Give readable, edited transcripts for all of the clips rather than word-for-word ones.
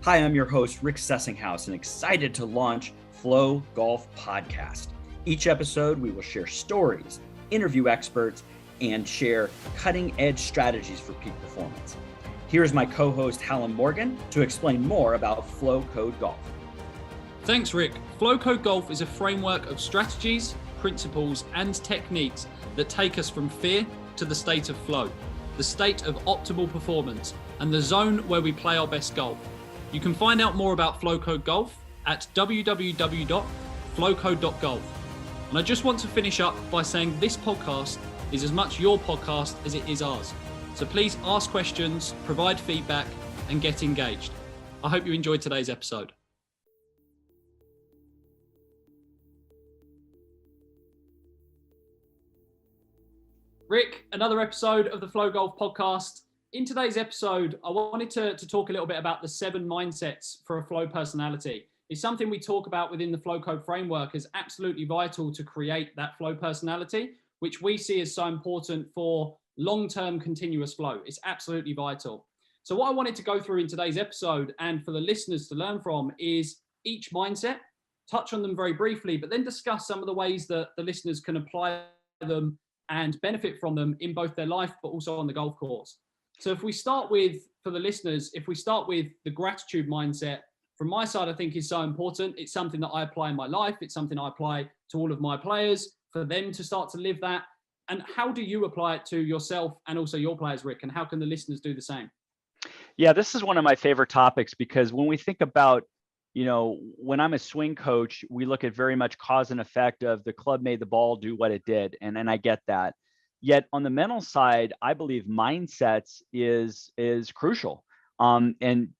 Hi, I'm your host, Rick Sessinghaus, and excited to launch Flow Golf Podcast. Each episode, we will share stories, interview experts, and share cutting-edge strategies for peak performance. Here's my co-host, Hallam Morgan, to explain more about Flow Code Golf. Thanks, Rick. Flow Code Golf is a framework of strategies, principles, and techniques that take us from fear to the state of flow, the state of optimal performance, and the zone where we play our best golf. You can find out more about Flow Code Golf at www.flowcode.golf. And I just want to finish up by saying this podcast is as much your podcast as it is ours. So please ask questions, provide feedback, and get engaged. I hope you enjoyed today's episode. Rick, another episode of the Flow Golf Podcast. In today's episode, I wanted to talk a little bit about the 7 mindsets for a flow personality. It's something we talk about within the Flow Code framework as absolutely vital to create that flow personality, which we see as so important for long-term continuous flow. It's absolutely vital. So what I wanted to go through in today's episode and for the listeners to learn from is each mindset, touch on them very briefly, but then discuss some of the ways that the listeners can apply them and benefit from them in both their life, but also on the golf course. So if we start with, for the listeners, if we start with the gratitude mindset, from my side, I think is so important. It's something that I apply in my life. It's something I apply to all of my players for them to start to live that. And how do you apply it to yourself and also your players, Rick? And how can the listeners do the same? Yeah, this is one of my favorite topics because when we think about, when I'm a swing coach, we look at very much cause and effect of the club made the ball do what it did. And I get that. Yet on the mental side, I believe mindsets is crucial. And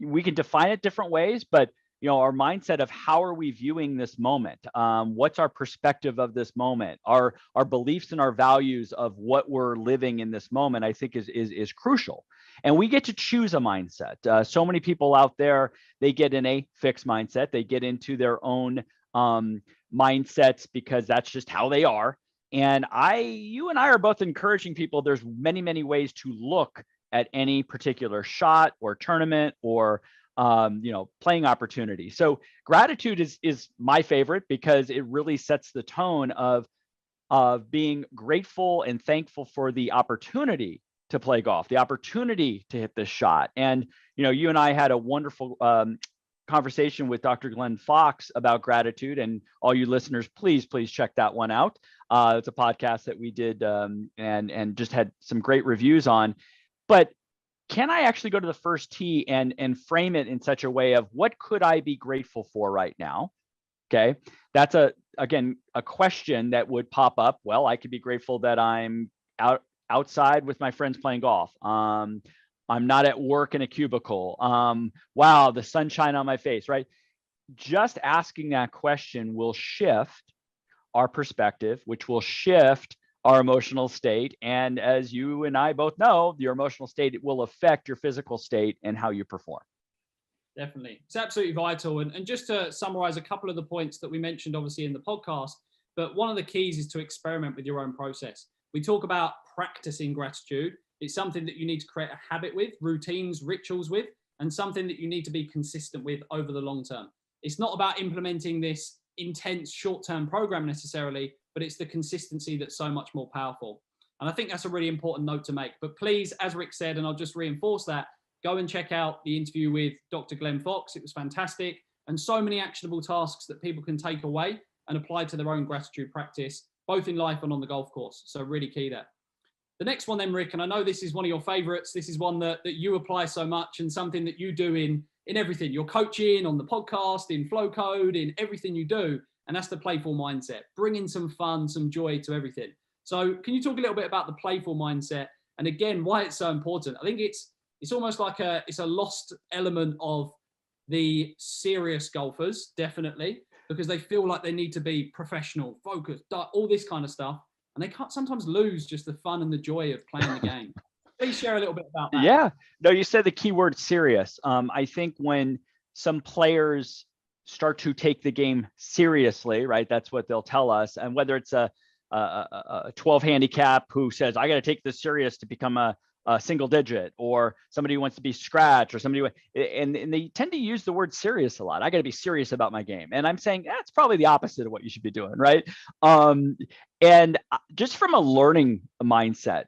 we can define it different ways, but our mindset of how are we viewing this moment? What's our perspective of this moment? Our beliefs and our values of what we're living in this moment, I think is crucial. And we get to choose a mindset. So many people out there, they get in a fixed mindset. They get into their own mindsets because that's just how they are. And you and I are both encouraging people. There's many, many ways to look at any particular shot or tournament or playing opportunity. So gratitude is my favorite because it really sets the tone of being grateful and thankful for the opportunity to play golf, the opportunity to hit this shot. And you and I had a wonderful conversation with Dr. Glenn Fox about gratitude, and all you listeners, please check that one out. It's a podcast that we did and just had some great reviews on. But can I actually go to the first tee and frame it in such a way of what could I be grateful for right now? Okay, that's a question that would pop up. Well, I could be grateful that I'm outside with my friends playing golf. I'm not at work in a cubicle. Wow, the sunshine on my face, right? Just asking that question will shift our perspective, which will shift our emotional state. And as you and I both know, your emotional state will affect your physical state and how you perform. Definitely. It's absolutely vital. And just to summarize a couple of the points that we mentioned, obviously, in the podcast, but one of the keys is to experiment with your own process. We talk about practicing gratitude. It's something that you need to create a habit with, routines, rituals with, and something that you need to be consistent with over the long term. It's not about implementing this intense short-term program necessarily, but it's the consistency that's so much more powerful. And I think that's a really important note to make. But please, as Rick said, and I'll just reinforce that, go and check out the interview with Dr. Glenn Fox. It was fantastic. And so many actionable tasks that people can take away and apply to their own gratitude practice, both in life and on the golf course. So really key there. The next one then, Rick, and I know this is one of your favorites. This is one that you apply so much and something that you do in everything. You're coaching, on the podcast, in Flow Code, in everything you do. And that's the playful mindset, bringing some fun, some joy to everything. So can you talk a little bit about the playful mindset and again, why it's so important? I think it's almost like it's a lost element of the serious golfers, definitely, because they feel like they need to be professional, focused, all this kind of stuff. And they can't sometimes lose just the fun and the joy of playing the game. Please share a little bit about that. Yeah, no, you said the key word serious. I think when some players start to take the game seriously, right? That's what they'll tell us. And whether it's a 12 handicap who says, I got to take this serious to become a single digit, or somebody who wants to be scratch, or somebody and they tend to use the word serious a lot. I got to be serious about my game, and I'm saying that's probably the opposite of what you should be doing, right? And just from a learning mindset,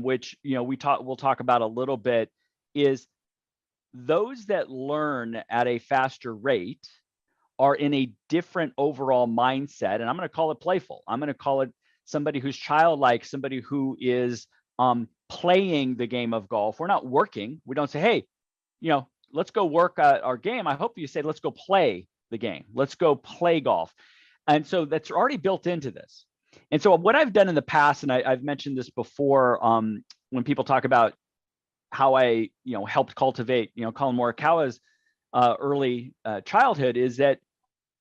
which we'll talk about a little bit, is those that learn at a faster rate are in a different overall mindset, and I'm going to call it playful. I'm going to call it somebody who's childlike, somebody who is playing the game of golf. We're not working. We don't say, hey, let's go work our game. I hope you say, let's go play the game. Let's go play golf. And so that's already built into this. And so what I've done in the past, and I've mentioned this before, when people talk about how I, helped cultivate, Colin Morikawa's early childhood, is that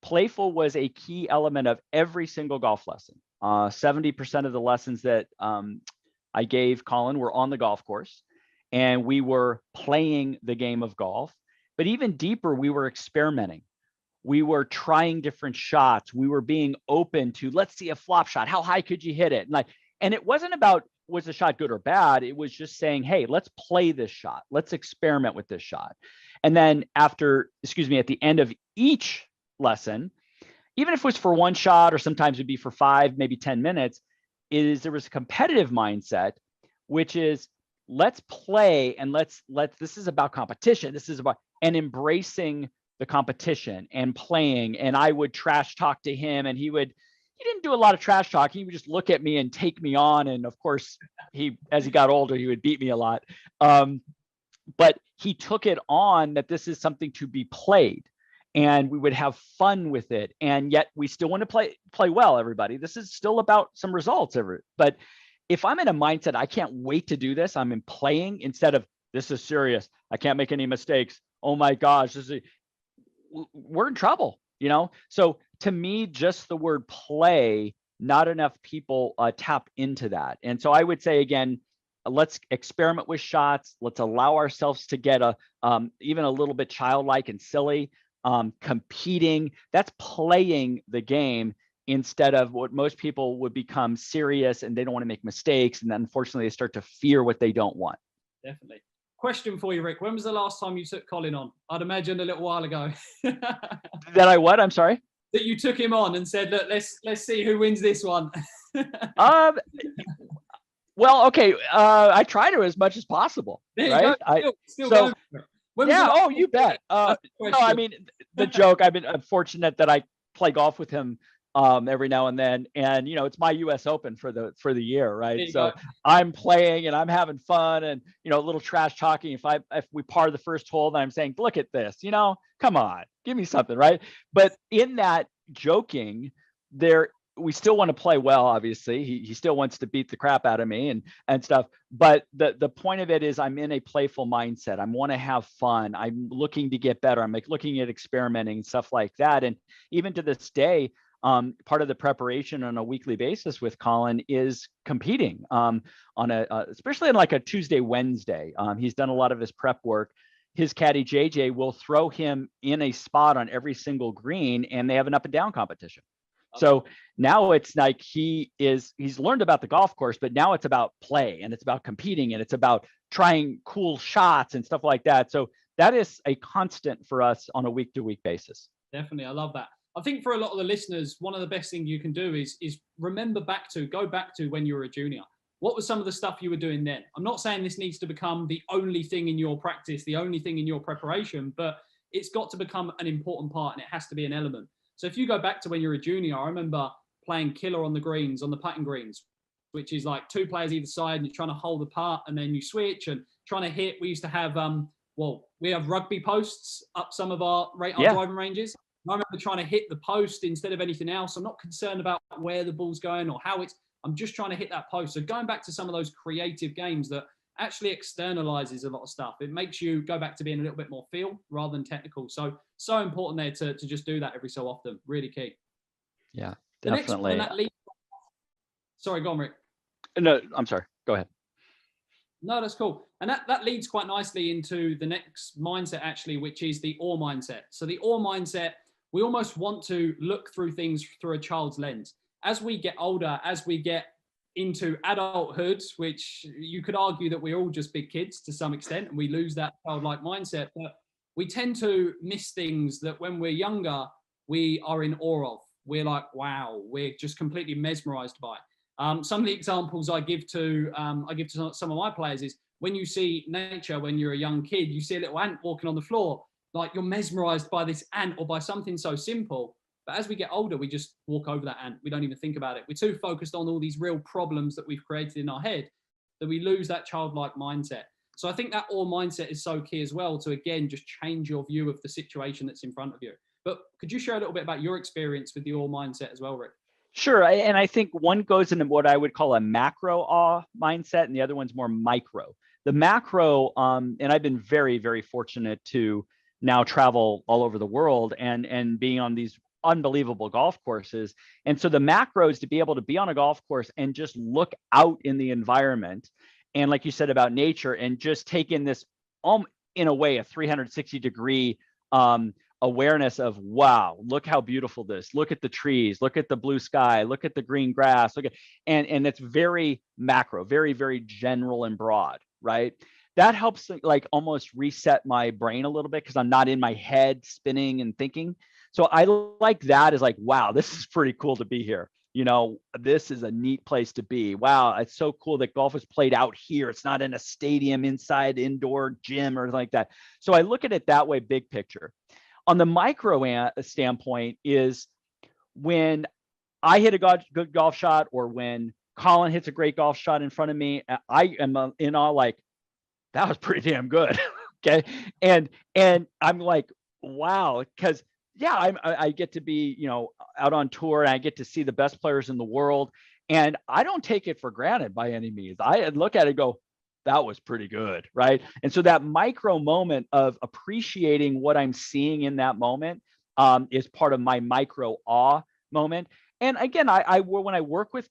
playful was a key element of every single golf lesson. 70% of the lessons that I gave Colin were on the golf course, and we were playing the game of golf. But even deeper, we were experimenting. We were trying different shots. We were being open to, let's see a flop shot. How high could you hit it? And it wasn't about, was the shot good or bad? It was just saying, hey, let's play this shot. Let's experiment with this shot. And then at the end of each lesson, even if it was for one shot, or sometimes it'd be for 5, maybe 10 minutes, there was a competitive mindset, which is, let's play, and this is about competition. This is about, and embracing the competition and playing. And I would trash talk to him, and he didn't do a lot of trash talking. He would just look at me and take me on. And of course, as he got older, he would beat me a lot. But he took it on that this is something to be played, and we would have fun with it. And yet we still want to play well, everybody. This is still about some results. But if I'm in a mindset, I can't wait to do this, I'm in playing, instead of, this is serious, I can't make any mistakes, oh my gosh, we're in trouble, So to me, just the word play, not enough people tap into that. And so I would say, again, let's experiment with shots. Let's allow ourselves to get even a little bit childlike and silly. Competing, that's playing the game, instead of what most people would become serious, and they don't want to make mistakes. And then unfortunately, they start to fear what they don't want. Definitely. Question for you, Rick. When was the last time you took Colin on? I'd imagine a little while ago. That I what? I'm sorry? That you took him on and said, look, let's see who wins this one. Well, okay. I try to as much as possible. There right? You go. Still going for it. Yeah. Oh, you bet. No, I mean, the joke, I'm fortunate that I play golf with him every now and then, and it's my U.S. Open for the year, right? So I'm playing and I'm having fun, and a little trash talking. If we par the first hole, then I'm saying, look at this, come on, give me something, right? But in that joking, we still want to play well. Obviously, he still wants to beat the crap out of me and stuff. But the point of it is, I'm in a playful mindset. I want to have fun. I'm looking to get better. I'm looking at experimenting and stuff like that. And even to this day, part of the preparation on a weekly basis with Colin is competing especially on a Tuesday, Wednesday. He's done a lot of his prep work. His caddy JJ will throw him in a spot on every single green, and they have an up and down competition. So now it's like he's learned about the golf course, but now it's about play, and it's about competing, and it's about trying cool shots and stuff like that. So that is a constant for us on a week-to-week basis. Definitely. I love that. I think for a lot of the listeners, one of the best things you can do is go back to when you were a junior. What was some of the stuff you were doing then? I'm not saying this needs to become the only thing in your practice, the only thing in your preparation, but it's got to become an important part, and it has to be an element. So if you go back to when you're a junior, I remember playing killer on the greens, on the putting greens, which is like 2 players either side, and you're trying to hold the putt, and then you switch and trying to hit. We used to have, we have rugby posts up some of our driving ranges. I remember trying to hit the post instead of anything else. I'm not concerned about where the ball's going or how I'm just trying to hit that post. So going back to some of those creative games that actually externalizes a lot of stuff. It makes you go back to being a little bit more feel rather than technical. So important there to just do that every so often. Really key. Yeah, definitely. Sorry, go on, Rick. No, I'm sorry. Go ahead. No, that's cool. And that leads quite nicely into the next mindset, actually, which is the Awe mindset. So the Awe mindset, we almost want to look through things through a child's lens. As we get older, as we get into adulthood, which you could argue that we're all just big kids to some extent, and we lose that childlike mindset. But we tend to miss things that when we're younger, we are in awe of. We're like, wow, we're just completely mesmerized by. Some of the examples I give to some of my players is when you see nature, when you're a young kid, you see a little ant walking on the floor, like you're mesmerized by this ant or by something so simple. But as we get older, we just walk over that ant. We don't even think about it. We're too focused on all these real problems that we've created in our head that we lose that childlike mindset. So I think that awe mindset is so key as well to, again, just change your view of the situation that's in front of you. But could you share a little bit about your experience with the awe mindset as well, Rick? Sure. And I think one goes into what I would call a macro awe mindset, and the other one's more micro. The macro, and I've been very, very fortunate to now travel all over the world and being on these unbelievable golf courses. And so the macro is to be able to be on a golf course and just look out in the environment. And like you said about nature, and just take in this, in a way, a 360-degree awareness of, wow, look how beautiful this, look at the trees, look at the blue sky, look at the green grass, and it's very macro, very, very general and broad, right? That helps like almost reset my brain a little bit because I'm not in my head spinning and thinking. So I like that as like, wow, this is pretty cool to be here. You know, this is a neat place to be. Wow, it's so cool that golf is played out here. It's not in a stadium, inside indoor gym or anything like that. So I look at it that way, big picture. On the micro standpoint is when I hit a good golf shot, or when Colin hits a great golf shot in front of me, I am in awe, like, that was pretty damn good. Okay. And I'm like, wow, because yeah, I get to be, you know, out on tour, and I get to see the best players in the world. And I don't take it for granted by any means. I look at it and go, that was pretty good, right? And so that micro moment of appreciating what I'm seeing in that moment is part of my micro awe moment. And again, I when I work with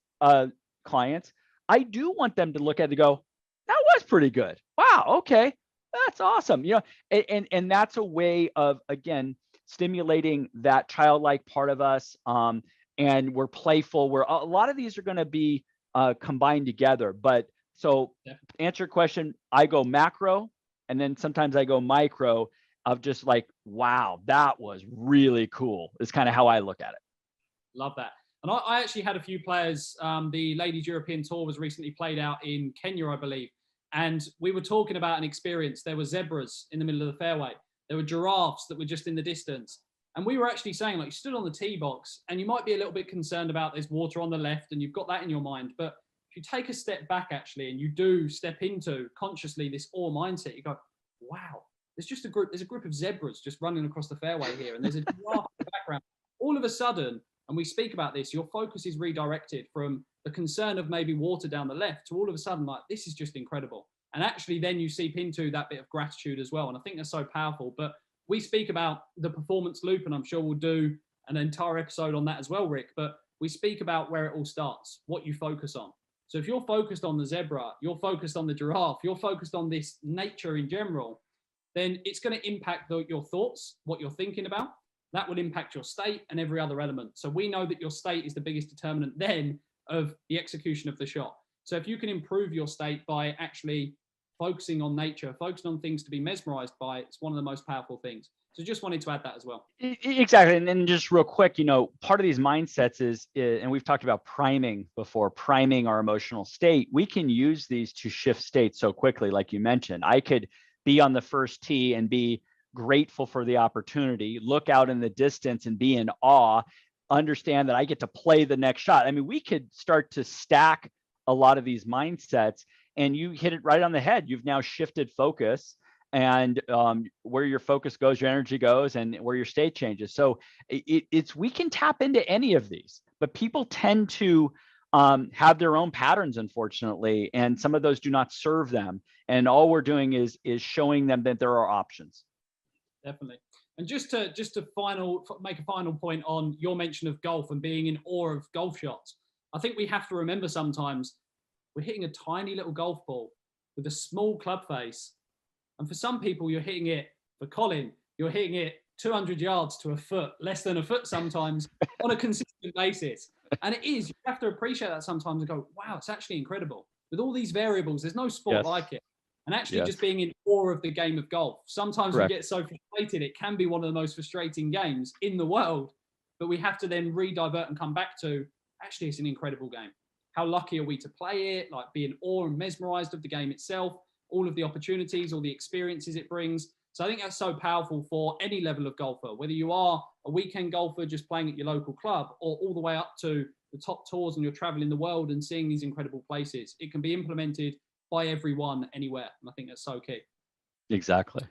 clients, I do want them to look at it and go, that was pretty good. Wow, okay, that's awesome. You know, and that's a way of, again, stimulating that childlike part of us. And we're playful. Where a lot of these are going to be combined together, but. So to answer your question, I go macro, and then sometimes I go micro of just like, wow, that was really cool. Is kind of how I look at it. Love that. And I actually had a few players. The Ladies European Tour was recently played out in Kenya, I believe. And we were talking about an experience. There were zebras in the middle of the fairway. There were giraffes that were just in the distance. And we were actually saying, like, you stood on the tee box and you might be a little bit concerned about there's water on the left and you've got that in your mind. But you take a step back actually, and you do step into consciously this awe mindset, you go, wow, there's a group of zebras just running across the fairway here, and there's a giraffe in the background. All of a sudden, and we speak about this, your focus is redirected from the concern of maybe water down the left to all of a sudden, like, this is just incredible. And actually then you seep into that bit of gratitude as well. And I think that's so powerful. But we speak about the performance loop, and I'm sure we'll do an entire episode on that as well, Rick. But we speak about where it all starts, what you focus on. So if you're focused on the zebra, you're focused on the giraffe, you're focused on this nature in general, then it's going to impact your thoughts, what you're thinking about. That will impact your state and every other element. So we know that your state is the biggest determinant then of the execution of the shot. So if you can improve your state by actually focusing on nature, focusing on things to be mesmerized by, it's one of the most powerful things. So just wanted to add that as well. Exactly. And then just real quick, you know, part of these mindsets is, and we've talked about priming before, priming our emotional state. We can use these to shift states so quickly, like you mentioned. I could be on the first tee and be grateful for the opportunity, look out in the distance and be in awe, understand that I get to play the next shot. I mean, we could start to stack a lot of these mindsets, and you hit it right on the head. You've now shifted focus. And where your focus goes, your energy goes, and where your state changes. So we can tap into any of these, but people tend to have their own patterns, unfortunately, and some of those do not serve them. And all we're doing is showing them that there are options. Definitely. And just to make a final point on your mention of golf and being in awe of golf shots, I think we have to remember sometimes we're hitting a tiny little golf ball with a small club face. And for some people, you're hitting it, for Colin, you're hitting it 200 yards to a foot, less than a foot sometimes, on a consistent basis. And it is, you have to appreciate that sometimes and go, wow, it's actually incredible. With all these variables, there's no sport Yes. like it. And actually Yes. just being in awe of the game of golf. Sometimes we Correct. get so frustrated, it can be one of the most frustrating games in the world, but we have to then re-divert and come back to, actually, it's an incredible game. How lucky are we to play it? Like, be in awe and mesmerized of the game itself, all of the opportunities, all the experiences it brings. So I think that's so powerful for any level of golfer, whether you are a weekend golfer just playing at your local club, or all the way up to the top tours and you're traveling the world and seeing these incredible places. It can be implemented by everyone anywhere. And I think that's so key. Exactly.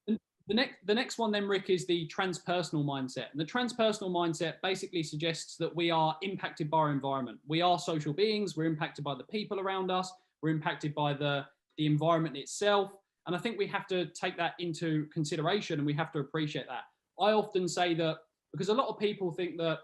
And the next one then, Rick, is the transpersonal mindset. And the transpersonal mindset basically suggests that we are impacted by our environment. We are social beings. We're impacted by the people around us. We're impacted by the environment itself. And I think we have to take that into consideration, and we have to appreciate that. I often say that because a lot of people think that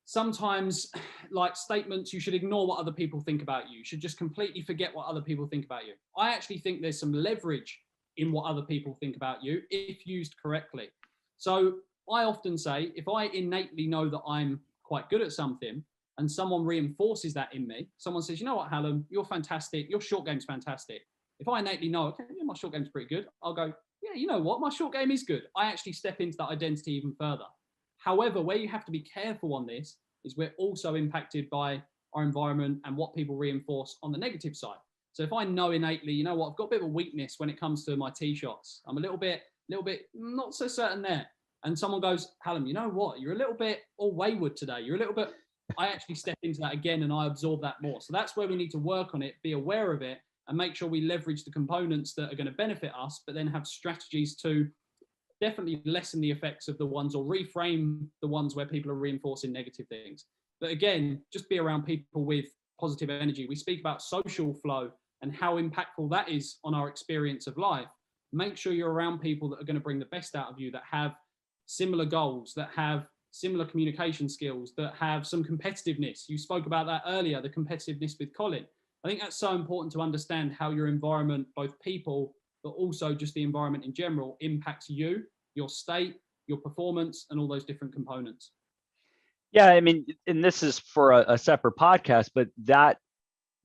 sometimes, like, statements, you should ignore what other people think about you. You should just completely forget what other people think about you. I actually think there's some leverage in what other people think about you if used correctly. So I often say, if I innately know that I'm quite good at something and someone reinforces that in me, someone says, you know what, Hallam, you're fantastic. Your short game's fantastic. If I innately know, okay, yeah, my short game's pretty good, I'll go, yeah, you know what, my short game is good. I actually step into that identity even further. However, where you have to be careful on this is we're also impacted by our environment and what people reinforce on the negative side. So if I know innately, you know what, I've got a bit of a weakness when it comes to my tee shots. I'm a little bit not so certain there. And someone goes, Hallam, you know what, you're a little bit all wayward today. You're a little bit, I actually step into that again and I absorb that more. So that's where we need to work on it, be aware of it, and make sure we leverage the components that are going to benefit us, but then have strategies to definitely lessen the effects of the ones, or reframe the ones where people are reinforcing negative things. But again, just be around people with positive energy. We speak about social flow and how impactful that is on our experience of life. Make sure you're around people that are going to bring the best out of you, that have similar goals, that have similar communication skills, that have some competitiveness. You spoke about that earlier, the competitiveness with Colin. I think that's so important to understand how your environment, both people, but also just the environment in general, impacts you, your state, your performance, and all those different components. Yeah, I mean, and this is for a separate podcast, but that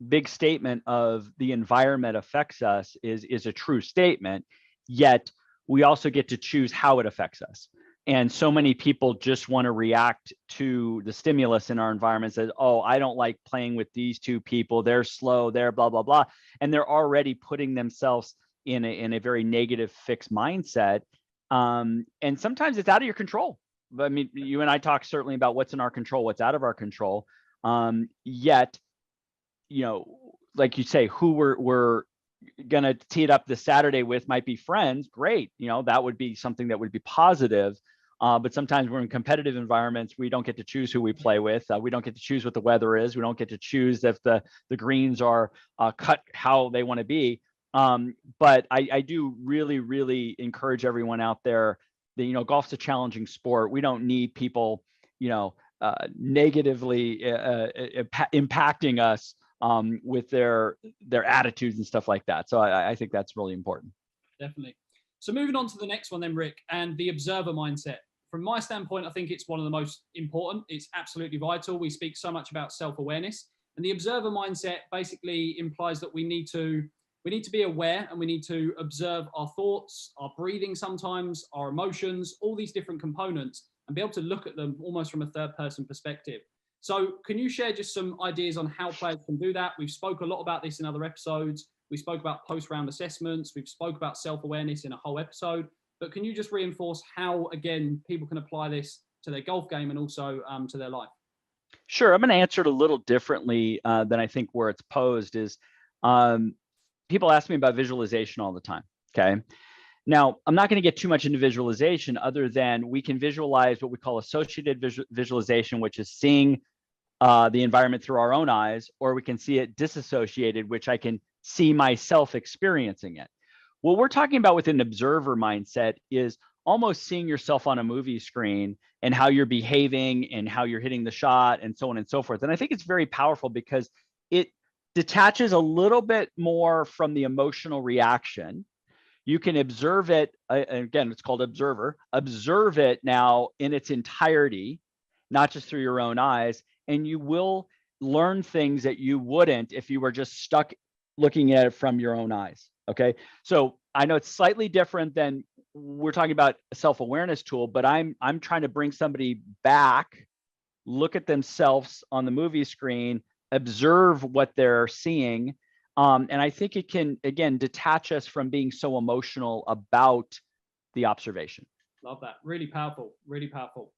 big statement of the environment affects us is a true statement, yet we also get to choose how it affects us. And so many people just want to react to the stimulus in our environment, says, oh, I don't like playing with these two people, they're slow, they're blah, blah, blah. And they're already putting themselves in a very negative fixed mindset. And sometimes it's out of your control. But I mean, you and I talk certainly about what's in our control, what's out of our control. Yet, you know, like you say, who we're going to tee it up this Saturday with might be friends. Great. You know, that would be something that would be positive. But sometimes we're in competitive environments. We don't get to choose who we play with. We don't get to choose what the weather is. We don't get to choose if the greens are cut how they want to be. But I do really, really encourage everyone out there that, you know, golf's a challenging sport. We don't need people, you know, negatively impacting us with their attitudes and stuff like that. So I think that's really important. Definitely. So moving on to the next one then, Rick, and the observer mindset. From my standpoint, I think it's one of the most important. It's absolutely vital. We speak so much about self-awareness, and the observer mindset basically implies that we need to be aware, and we need to observe our thoughts, our breathing sometimes, our emotions, all these different components, and be able to look at them almost from a third person perspective. So can you share just some ideas on how players can do that? We've spoke a lot about this in other episodes. We spoke about post-round assessments. We've spoke about self-awareness in a whole episode. But can you just reinforce how, again, people can apply this to their golf game and also to their life? Sure. I'm going to answer it a little differently than I think where it's posed is people ask me about visualization all the time. Okay. Now, I'm not going to get too much into visualization other than we can visualize what we call associated visualization, which is seeing the environment through our own eyes, or we can see it disassociated, which I can see myself experiencing it. What we're talking about with an observer mindset is almost seeing yourself on a movie screen and how you're behaving and how you're hitting the shot and so on and so forth. And I think it's very powerful because it detaches a little bit more from the emotional reaction. You can observe it, again, it's called observe it now in its entirety. not just through your own eyes, and you will learn things that you wouldn't if you were just stuck looking at it from your own eyes. Okay. So I know it's slightly different than we're talking about a self-awareness tool, but I'm trying to bring somebody back, look at themselves on the movie screen, observe what they're seeing. And I think it can, again, detach us from being so emotional about the observation. Love that. Really powerful. Really powerful.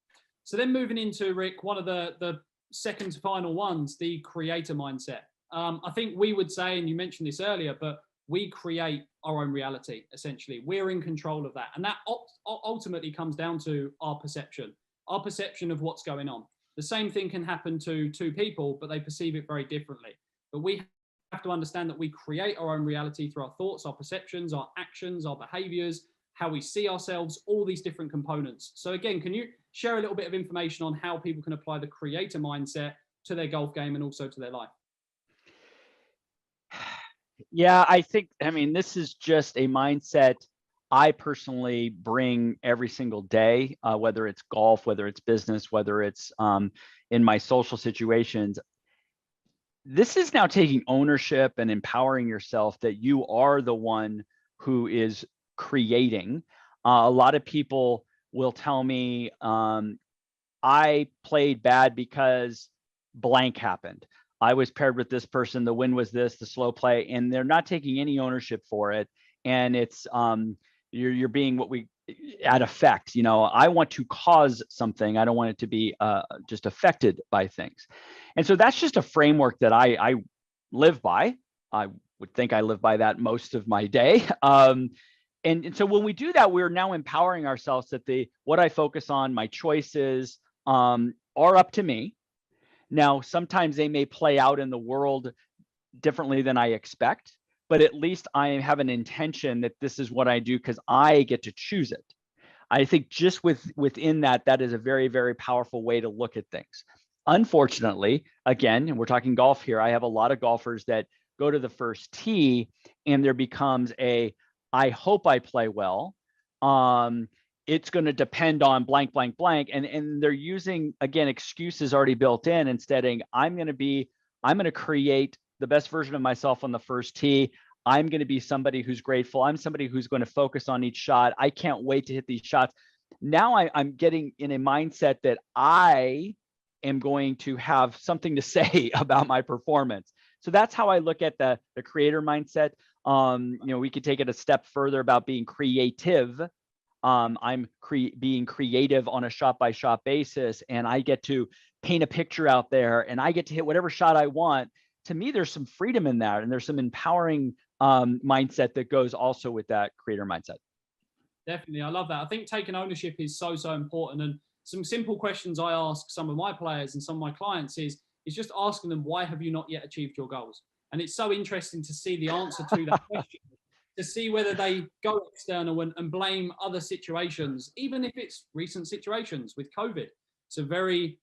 So then moving into, Rick, one of the second to final ones, the creator mindset. I think we would say, and you mentioned this earlier, but we create our own reality, essentially. We're in control of that. And that ultimately comes down to our perception of what's going on. The same thing can happen to two people, but they perceive it very differently. But we have to understand that we create our own reality through our thoughts, our perceptions, our actions, our behaviors, how we see ourselves, all these different components. So again, can you share a little bit of information on how people can apply the creator mindset to their golf game and also to their life? Yeah, I mean, this is just a mindset I personally bring every single day, whether it's golf, whether it's business, whether it's in my social situations. This is now taking ownership and empowering yourself that you are the one who is creating. A lot of people will tell me, I played bad because blank happened. I was paired with this person, the win was this, the slow play, and they're not taking any ownership for it. And it's you're being what we at effect, I want to cause something. I don't want it to be just affected by things. And so that's just a framework that I live by. I would think I live by that most of my day. And so when we do that, we're now empowering ourselves that what I focus on, my choices are up to me. Now, sometimes they may play out in the world differently than I expect, but at least I have an intention that this is what I do because I get to choose it. I think just within that is a very, very powerful way to look at things. Unfortunately, again, and we're talking golf here, I have a lot of golfers that go to the first tee and there becomes I hope I play well. It's going to depend on blank, blank, blank. And they're using, again, excuses already built in instead of I'm going to create the best version of myself on the first tee. I'm going to be somebody who's grateful. I'm somebody who's going to focus on each shot. I can't wait to hit these shots. Now I'm getting in a mindset that I am going to have something to say about my performance. So that's how I look at the creator mindset. We could take it a step further about being creative. I'm being creative on a shot by shot basis, and I get to paint a picture out there and I get to hit whatever shot I want. To me, there's some freedom in that. And there's some empowering mindset that goes also with that creator mindset. Definitely. I love that. I think taking ownership is so important. And some simple questions I ask some of my players and some of my clients is just asking them, why have you not yet achieved your goals? And it's so interesting to see the answer to that question, to see whether they go external and blame other situations, even if it's recent situations with COVID. It's a very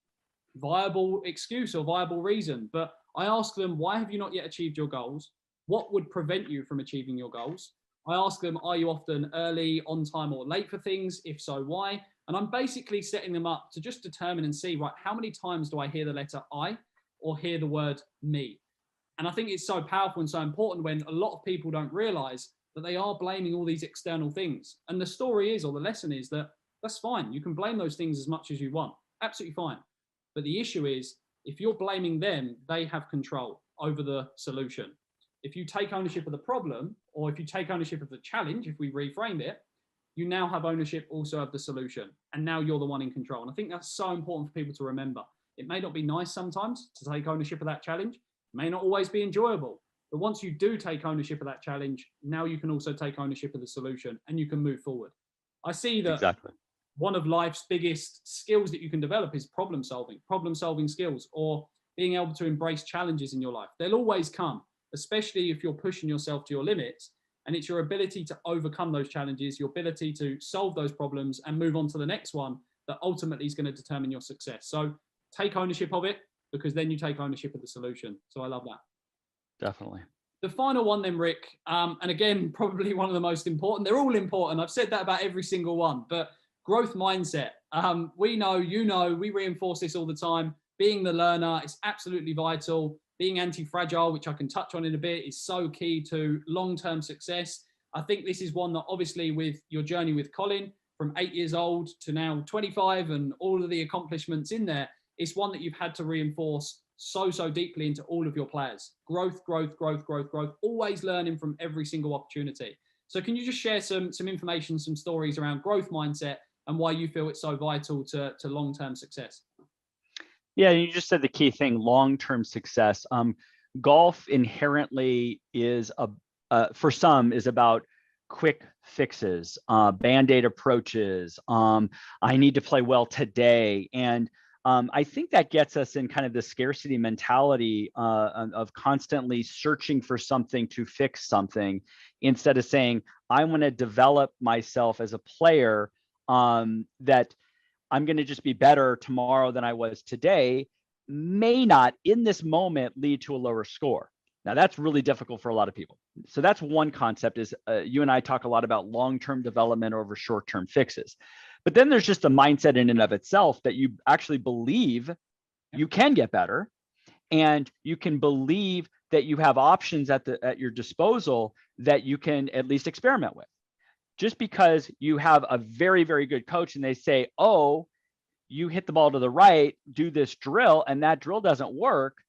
viable excuse or viable reason. But I ask them, why have you not yet achieved your goals? What would prevent you from achieving your goals? I ask them, are you often early, on time, or late for things? If so, why? And I'm basically setting them up to just determine and see, right, how many times do I hear the letter I or hear the word me? And I think it's so powerful and so important when a lot of people don't realize that they are blaming all these external things. And the story is, or the lesson is, that that's fine. You can blame those things as much as you want. Absolutely fine. But the issue is, if you're blaming them, they have control over the solution. If you take ownership of the problem, or if you take ownership of the challenge, if we reframe it, you now have ownership also of the solution. And now you're the one in control. And I think that's so important for people to remember. It may not be nice sometimes to take ownership of that challenge. It may not always be enjoyable. But once you do take ownership of that challenge, now you can also take ownership of the solution and you can move forward. I see that Exactly. One of life's biggest skills that you can develop is problem solving skills, or being able to embrace challenges in your life. They'll always come, especially if you're pushing yourself to your limits. And it's your ability to overcome those challenges, your ability to solve those problems and move on to the next one that ultimately is going to determine your success. So take ownership of it, because then you take ownership of the solution. So I love that. Definitely. The final one then, Rick, and again, probably one of the most important. They're all important. I've said that about every single one, but growth mindset. We know, we reinforce this all the time. Being the learner is absolutely vital. Being anti-fragile, which I can touch on in a bit, is so key to long-term success. I think this is one that obviously with your journey with Colin, from 8 years old to now 25 and all of the accomplishments in there, it's one that you've had to reinforce so deeply into all of your players. Growth, always learning from every single opportunity. So can you just share some information, some stories around growth mindset and why you feel it's so vital to long-term success? Yeah, you just said the key thing, long-term success. Golf inherently is for some is about quick fixes, band-aid approaches. I need to play well today. And I think that gets us in kind of the scarcity mentality of constantly searching for something to fix something, instead of saying, I want to develop myself as a player, that I'm going to just be better tomorrow than I was today, may not in this moment lead to a lower score. Now that's really difficult for a lot of people. So that's one concept, is you and I talk a lot about long-term development over short-term fixes. But then there's just a mindset in and of itself that you actually believe you can get better, and you can believe that you have options at your disposal that you can at least experiment with. Just because you have a very, very good coach and they say, oh, you hit the ball to the right, do this drill, and that drill doesn't work.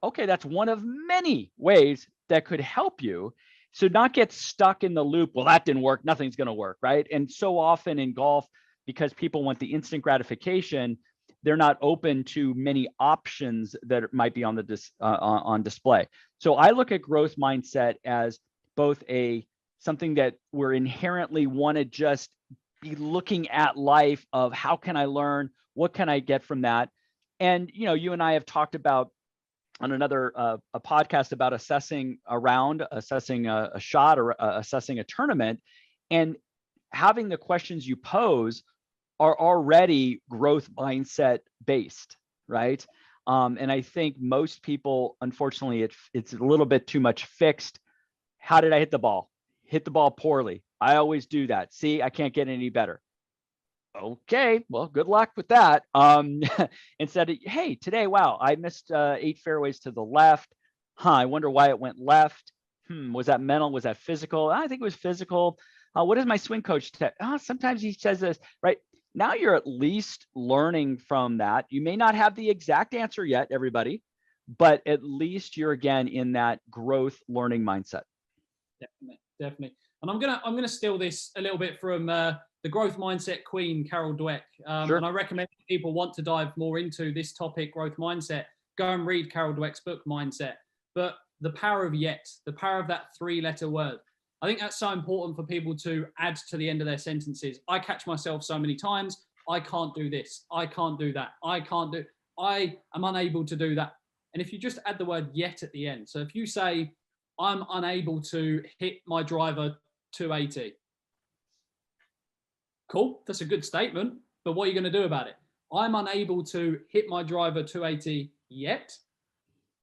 Okay, that's one of many ways that could help you. So not get stuck in the loop, well, that didn't work, nothing's going to work, right? And so often in golf, because people want the instant gratification, they're not open to many options that might be on on display. So I look at growth mindset as both something that we're inherently want to just be looking at life of, how can I learn? What can I get from that? And, you and I have talked about on another a podcast about assessing a round, assessing a shot, or assessing a tournament, and having the questions you pose are already growth mindset based, right? And I think most people, unfortunately, it's a little bit too much fixed. How did I hit the ball? Hit the ball poorly. I always do that. See, I can't get any better. Okay, well, good luck with that. Instead of, hey, today, wow, I missed 8 fairways to the left. I wonder why it went left. Was that mental? Was that physical? I think it was physical. What does my swing coach say? Sometimes he says this, right? Now you're at least learning from that. You may not have the exact answer yet, everybody, but at least you're again in that growth learning mindset. Definitely. And I'm gonna steal this a little bit from the growth mindset queen, Carol Dweck. Sure. And I recommend people want to dive more into this topic, growth mindset, go and read Carol Dweck's book, Mindset. But the power of yet, the power of that 3-letter word, I think that's so important for people to add to the end of their sentences. I catch myself so many times, I can't do this, I can't do that, I am unable to do that. And if you just add the word yet at the end, so if you say, I'm unable to hit my driver 280. Cool, that's a good statement, but what are you going to do about it? I'm unable to hit my driver 280 yet.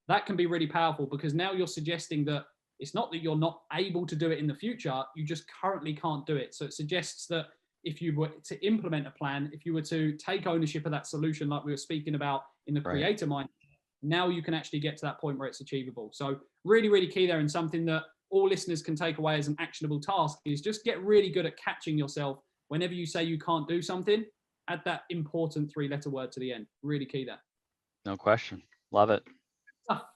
That can be really powerful, because now you're suggesting that it's not that you're not able to do it in the future, you just currently can't do it. So it suggests that if you were to implement a plan, if you were to take ownership of that solution, like we were speaking about in the creator mind, now you can actually get to that point where it's achievable. So really, really key there, and something that all listeners can take away as an actionable task is just get really good at catching yourself. Whenever you say you can't do something, add that important 3-letter word to the end. Really key there. No question. Love it.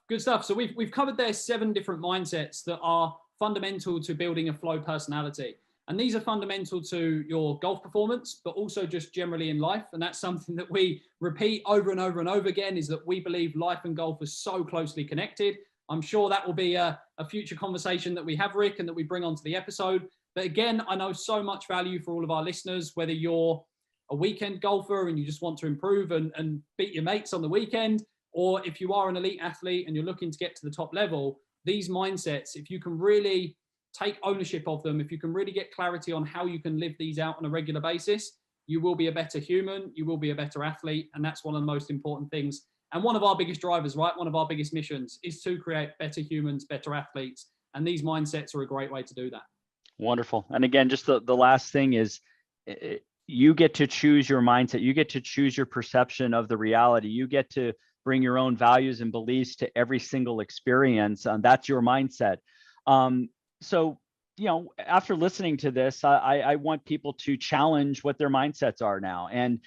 Good stuff. So we've covered there 7 different mindsets that are fundamental to building a flow personality. And these are fundamental to your golf performance, but also just generally in life. And that's something that we repeat over and over and over again, is that we believe life and golf are so closely connected. I'm sure that will be a future conversation that we have, Rick, and that we bring onto the episode. But again, I know so much value for all of our listeners, whether you're a weekend golfer and you just want to improve and beat your mates on the weekend, or if you are an elite athlete and you're looking to get to the top level, these mindsets, if you can really take ownership of them, if you can really get clarity on how you can live these out on a regular basis, you will be a better human, you will be a better athlete. And that's one of the most important things. And one of our biggest drivers, right? One of our biggest missions is to create better humans, better athletes. And these mindsets are a great way to do that. Wonderful. And again, just the last thing is, you get to choose your mindset. You get to choose your perception of the reality. You get to bring your own values and beliefs to every single experience. That's your mindset. So, after listening to this, I want people to challenge what their mindsets are now and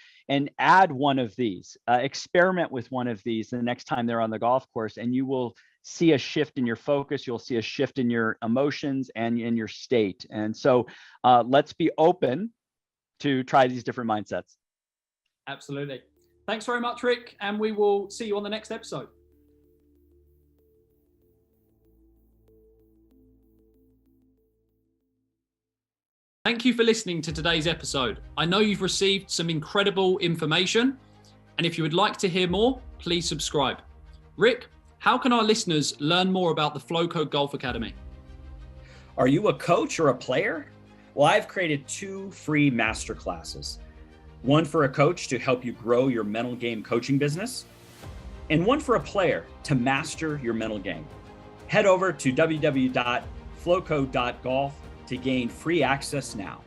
add one of these, experiment with one of these the next time they're on the golf course, and you will see a shift in your focus. You'll see a shift in your emotions and in your state. And so let's be open to try these different mindsets. Absolutely. Thanks very much, Rick. And we will see you on the next episode. Thank you for listening to today's episode. I know you've received some incredible information. And if you would like to hear more, please subscribe. Rick, how can our listeners learn more about the Flowco Golf Academy? Are you a coach or a player? Well, I've created 2 free masterclasses. One for a coach to help you grow your mental game coaching business, and one for a player to master your mental game. Head over to www.flowco.golf to gain free access now.